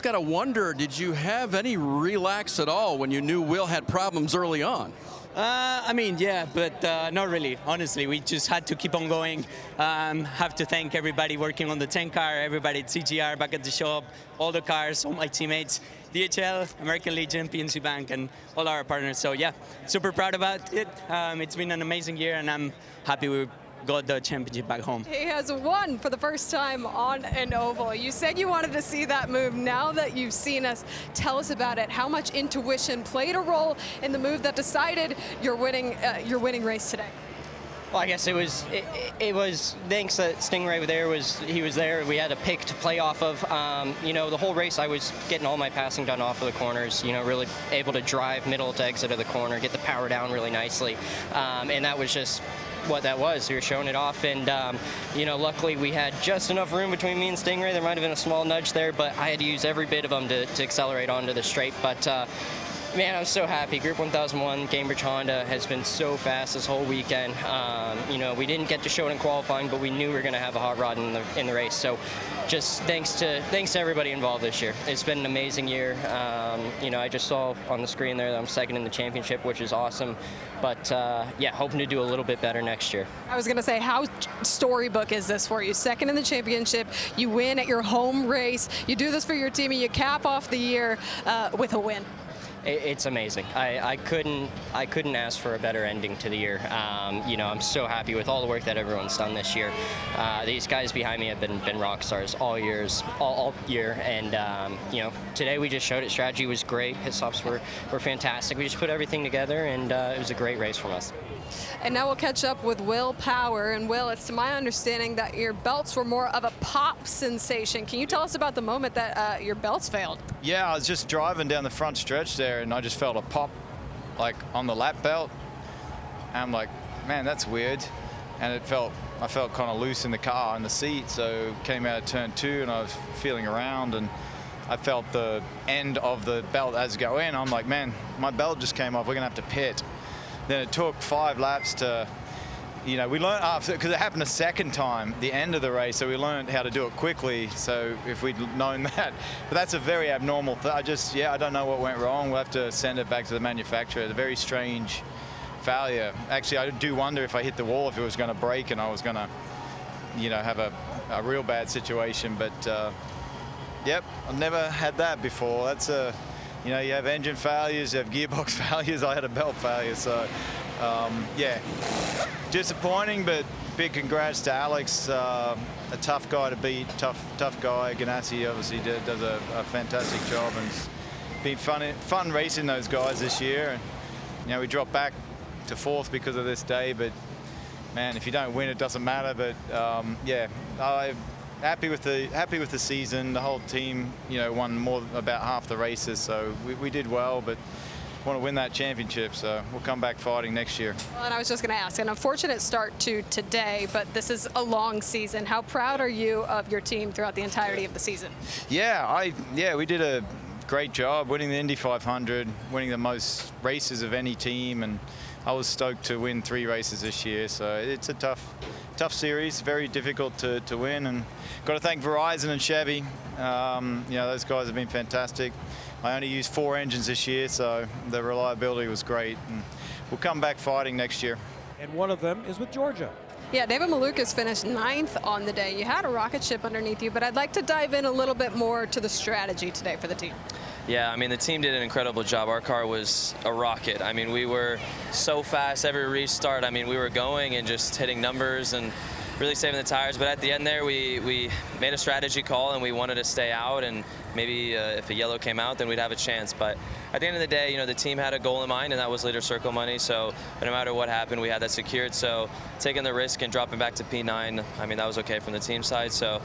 got to wonder, did you have any relax at all when you knew Will had problems early on? I mean, yeah, but not really. Honestly, we just had to keep on going. Have to thank everybody working on the 10 car, everybody at CGR back at the shop, all the cars, all my teammates, DHL, American Legion, PNC Bank, and all our partners. So yeah, super proud about it. It's been an amazing year, and I'm happy we got the championship back home. He has won for the first time on an oval. You said you wanted to see that move. Now that you've seen us, tell us about it. How much intuition played a role in the move that decided your winning race today? Well, I guess it was thanks that Stingray was there. We had a pick to play off of. You know, the whole race I was getting all my passing done off of the corners. You know, really able to drive middle to exit of the corner, get the power down really nicely, and that was just what that was. We were showing it off, and you know, luckily we had just enough room between me and Stingray. There might have been a small nudge there, but I had to use every bit of them to accelerate onto the straight. But man, I'm so happy. Group 1001, Cambridge Honda has been so fast this whole weekend. You know, we didn't get to show it in qualifying, but we knew we were going to have a hot rod in the race. So just thanks to everybody involved this year. It's been an amazing year. You know, I just saw on the screen there that I'm second in the championship, which is awesome. But yeah, hoping to do a little bit better next year. I was going to say, how storybook is this for you? Second in the championship, you win at your home race, you do this for your team, and you cap off the year with a win. It's amazing. I couldn't ask for a better ending to the year. You know, I'm so happy with all the work that everyone's done this year. These guys behind me have been rock stars all year, and you know, today we just showed it. Strategy was great. Pit stops were fantastic. We just put everything together, and it was a great race from us. And now we'll catch up with Will Power. And Will, it's to my understanding that your belts were more of a pop sensation. Can you tell us about the moment that your belts failed? Yeah, I was just driving down the front stretch there, and I just felt a pop, like on the lap belt. And I'm like, man, that's weird. And I felt kind of loose in the car, in the seat. So came out of turn 2, and I was feeling around, and I felt the end of the belt as go in. I'm like, man, my belt just came off. We're gonna have to pit. Then it took 5 laps to, you know, we learned after, because it happened a second time, the end of the race, so we learned how to do it quickly. So if we'd known that, but that's a very abnormal thing. I don't know what went wrong. We'll have to send it back to the manufacturer. It's a very strange failure. Actually, I do wonder if I hit the wall, if it was going to break and I was going to, you know, have a real bad situation. But yep, I've never had that before. That's a, you know, you have engine failures, you have gearbox failures. I had a belt failure, so yeah, disappointing, but big congrats to Alex, a tough guy to beat, tough guy. Ganassi obviously does a fantastic job, and it's been fun racing those guys this year. And you know, we dropped back to 4th because of this day, but man, if you don't win, it doesn't matter. But yeah, I'm happy with the season. The whole team, you know, won about half the races, so we did well, but want to win that championship, so we'll come back fighting next year. Well, and I was just going to ask, an unfortunate start to today, but this is a long season. How proud are you of your team throughout the entirety of the season? Yeah, we did a great job winning the Indy 500, winning the most races of any team, and I was stoked to win 3 races this year. So it's a tough series, very difficult to win, and got to thank Verizon and Chevy. You know, those guys have been fantastic. I only used 4 engines this year, so the reliability was great, and we'll come back fighting next year. And one of them is with Georgia. Yeah, David Malukas finished 9th on the day. You had a rocket ship underneath you, but I'd like to dive in a little bit more to the strategy today for the team. Yeah, I mean, the team did an incredible job. Our car was a rocket. I mean, we were so fast every restart. I mean, we were going and just hitting numbers and really saving the tires. But at the end there, we made a strategy call, and we wanted to stay out, and maybe if a yellow came out, then we'd have a chance. But at the end of the day, you know, the team had a goal in mind, and that was leader circle money. So no matter what happened, we had that secured. So taking the risk and dropping back to P9, I mean, that was okay from the team side. So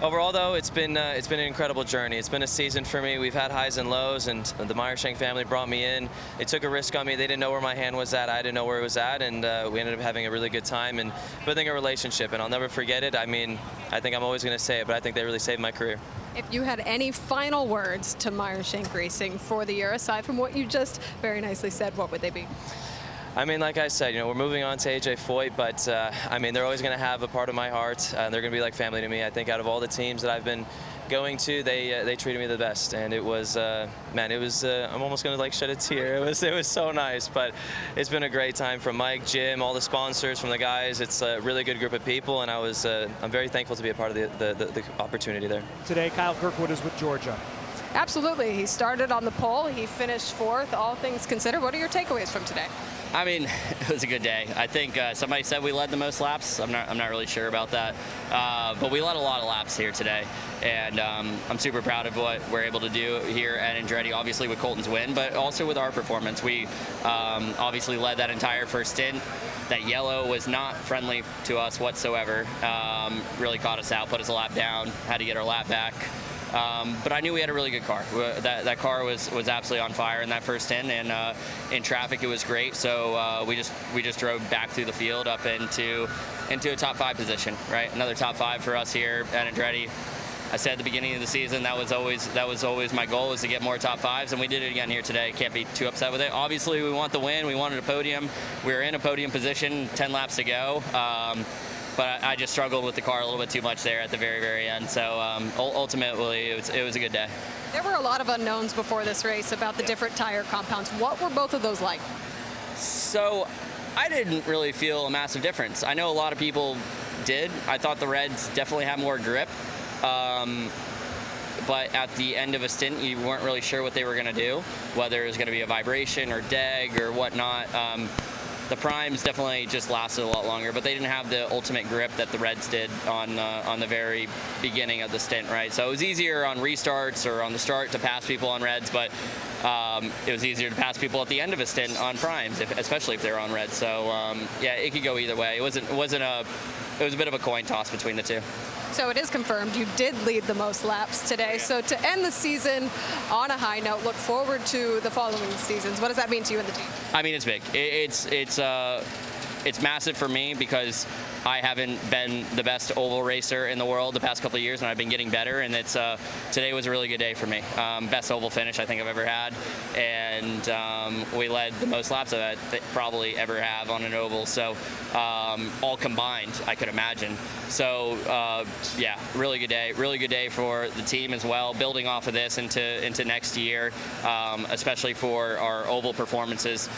overall, though, it's been an incredible journey. It's been a season for me. We've had highs and lows, and the Meyershank family brought me in. They took a risk on me. They didn't know where my hand was at. I didn't know where it was at, and we ended up having a really good time and building a relationship, and I'll never forget it. I mean, I think I'm always going to say it, but I think they really saved my career. If you had any final words to Meyershank Racing for the year, aside from what you just very nicely said, what would they be? I mean, like I said, you know, we're moving on to AJ Foyt, but I mean, they're always going to have a part of my heart. They're going to be like family to me. I think out of all the teams that I've been going to, they treated me the best, and it was man, it was I'm almost gonna like shed a tear. It was so nice, but it's been a great time from Mike, Jim, all the sponsors, from the guys. It's a really good group of people, and I'm very thankful to be a part of the opportunity there. Today, Kyle Kirkwood is with Georgia. Absolutely. He started on the pole. He finished fourth. All things considered, what are your takeaways from today? I mean, it was a good day. I think somebody said we led the most laps. I'm not really sure about that, but we led a lot of laps here today, and I'm super proud of what we're able to do here at Andretti. Obviously with Colton's win, but also with our performance. We obviously led that entire first stint. That yellow was not friendly to us whatsoever. Really caught us out, put us a lap down. Had to get our lap back. But I knew we had a really good car. That car was absolutely on fire in that first stint, and in traffic it was great. So we just drove back through the field up into a top 5 position, right? Another top 5 for us here at Andretti. I said at the beginning of the season that was always my goal, was to get more top 5s, and we did it again here today. Can't be too upset with it. Obviously, we want the win. We wanted a podium. We were in a podium position, 10 laps to go. But I just struggled with the car a little bit too much there at the very, very end. So ultimately, it was a good day. There were a lot of unknowns before this race about the different tire compounds. What were both of those like? So I didn't really feel a massive difference. I know a lot of people did. I thought the Reds definitely had more grip. But at the end of a stint, you weren't really sure what they were going to do, whether it was going to be a vibration or deg or whatnot. The primes definitely just lasted a lot longer, but they didn't have the ultimate grip that the Reds did on the very beginning of the stint, right? So it was easier on restarts or on the start to pass people on Reds, but it was easier to pass people at the end of a stint on primes, especially if they were on Reds. So yeah, it could go either way. It was a bit of a coin toss between the two. So it is confirmed you did lead the most laps today. So to end the season on a high note, look forward to the following seasons. What does that mean to you and the team? I mean, it's big. It's massive for me because I haven't been the best oval racer in the world the past couple of years, and I've been getting better. And today was a really good day for me. Best oval finish I think I've ever had, and we led the most laps that I probably ever have on an oval. So all combined, I could imagine. So yeah, really good day. Really good day for the team as well. Building off of this into next year, especially for our oval performances,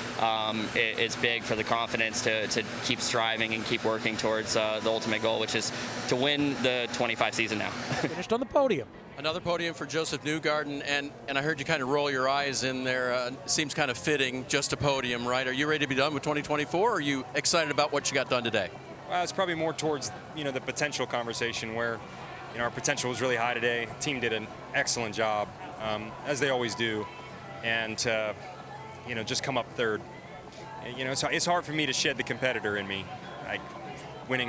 it's big for the confidence to keep striving and keep working towards the ultimate goal, which is to win the 25 season now. Finished on the podium. Another podium for Joseph Newgarden, and I heard you kind of roll your eyes in there. Seems kind of fitting, just a podium, right? Are you ready to be done with 2024, or are you excited about what you got done today? Well, it's probably more towards, the potential conversation where, our potential was really high today. The team did an excellent job, as they always do, and just come up third. So it's hard for me to shed the competitor in me. Winning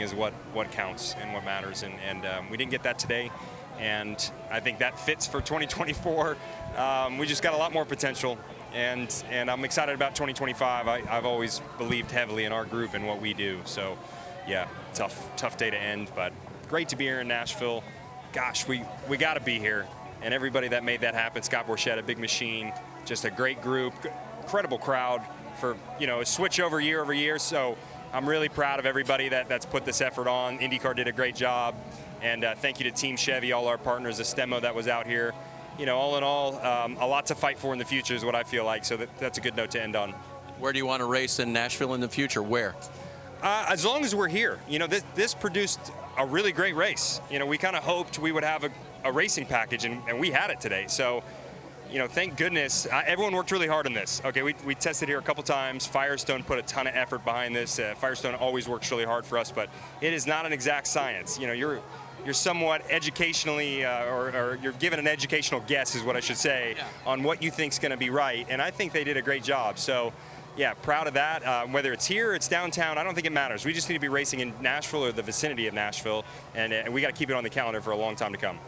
is what counts and what matters, and we didn't get that today, and I think that fits for 2024. We just got a lot more potential, and I'm excited about 2025. I've always believed heavily in our group and what we do. So yeah, tough day to end, but great to be here in Nashville. Gosh, we got to be here, and everybody that made that happen. Scott Borchetta, big machine, just a great group, incredible crowd for a switch over year. So I'm really proud of everybody that's put this effort on. IndyCar did a great job, and thank you to Team Chevy, all our partners, Estemo that was out here. All in all, a lot to fight for in the future is what I feel like. So that's a good note to end on. Where do you want to race in Nashville in the future? Where? As long as we're here. This produced a really great race. We kind of hoped we would have a racing package, and we had it today. So. Thank goodness, everyone worked really hard on this. Okay, we tested here a couple times. Firestone put a ton of effort behind this. Firestone always works really hard for us, but it is not an exact science. You're somewhat educationally, or you're given an educational guess, is what I should say, on what you think's going to be right. And I think they did a great job. So, yeah, proud of that. Whether it's here or it's downtown, I don't think it matters. We just need to be racing in Nashville or the vicinity of Nashville, and we got to keep it on the calendar for a long time to come.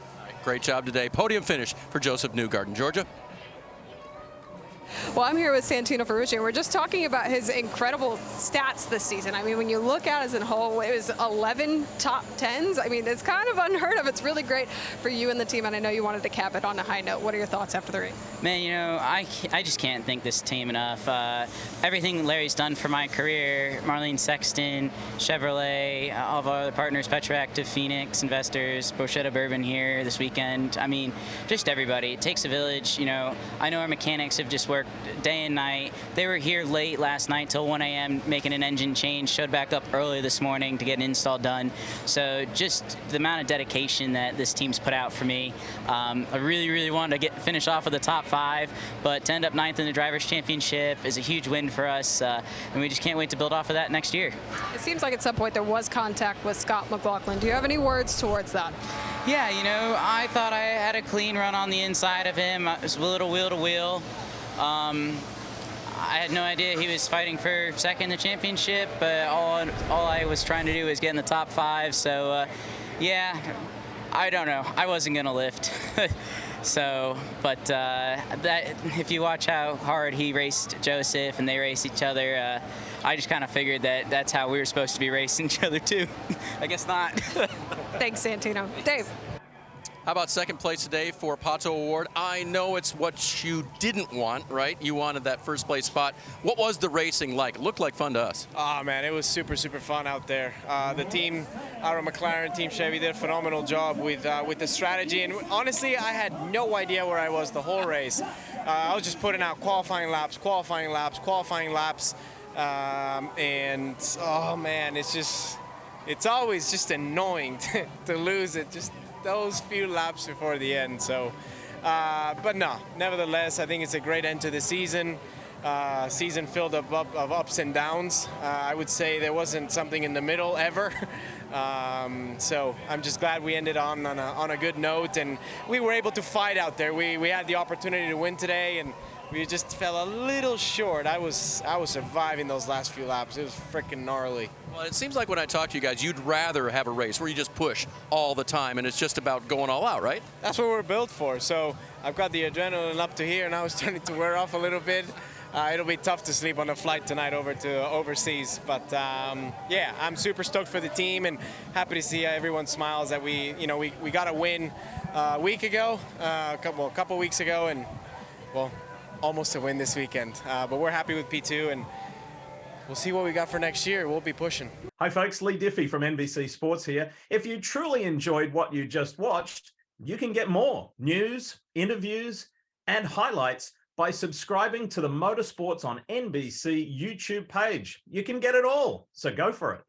Great job today. Podium finish for Joseph Newgarden. Georgia? Well, I'm here with Santino Ferrucci, and we're just talking about his incredible stats this season. I mean, when you look at it as a whole, it was 11 top 10s. I mean, it's kind of unheard of. It's really great for you and the team, and I know you wanted to cap it on a high note. What are your thoughts after the race? Man, you know, I just can't thank this team enough. Everything Larry's done for my career, Marlene Sexton, Chevrolet, all of our other partners, Petroactive, Phoenix, Investors, Borchetta Bourbon here this weekend. I mean, just everybody. It takes a village. You know, I know our mechanics have just worked day and night. They were here late last night till 1 a.m. making an engine change, showed back up early this morning to get an install done. So just the amount of dedication that this team's put out for me. I really, really wanted to finish off with the top 5, but to end up 9th in the Drivers' Championship is a huge win for us, and we just can't wait to build off of that next year. It seems like at some point there was contact with Scott McLaughlin. Do you have any words towards that? Yeah, you know, I thought I had a clean run on the inside of him. It was a little wheel to wheel. I had no idea he was fighting for second in the championship, but all I was trying to do was get in the top 5. So, yeah, I don't know. I wasn't going to lift. So, but that if you watch how hard he raced Joseph and they raced each other, I just kind of figured that that's how we were supposed to be racing each other too. I guess not. Thanks, Santino. Dave. How about second place today for Pato Award? I know it's what you didn't want, right? You wanted that first place spot. What was the racing like? It looked like fun to us. Oh, man, it was super, super fun out there. The team, our McLaren, Team Chevy, did a phenomenal job with the strategy. And honestly, I had no idea where I was the whole race. I was just putting out qualifying laps. And, oh, man, it's always just annoying to lose it. Just those few laps before the end. So, but no, nevertheless, I think it's a great end to the season. Season filled of ups and downs. I would say there wasn't something in the middle ever. So I'm just glad we ended on a good note, and we were able to fight out there. We had the opportunity to win today, and we just fell a little short. I was surviving those last few laps. It was freaking gnarly. Well, it seems like when I talk to you guys, you'd rather have a race where you just push all the time, and it's just about going all out, right? That's what we're built for. So I've got the adrenaline up to here, and I was starting to wear off a little bit. It'll be tough to sleep on the flight tonight over to overseas. But, yeah, I'm super stoked for the team and happy to see everyone smiles that we got a win a week ago, a couple weeks ago, and, well, almost a win this weekend. But we're happy with P2, and we'll see what we got for next year. We'll be pushing. Hi, folks. Lee Diffie from NBC Sports here. If you truly enjoyed what you just watched, you can get more news, interviews, and highlights by subscribing to the Motorsports on NBC YouTube page. You can get it all, so go for it.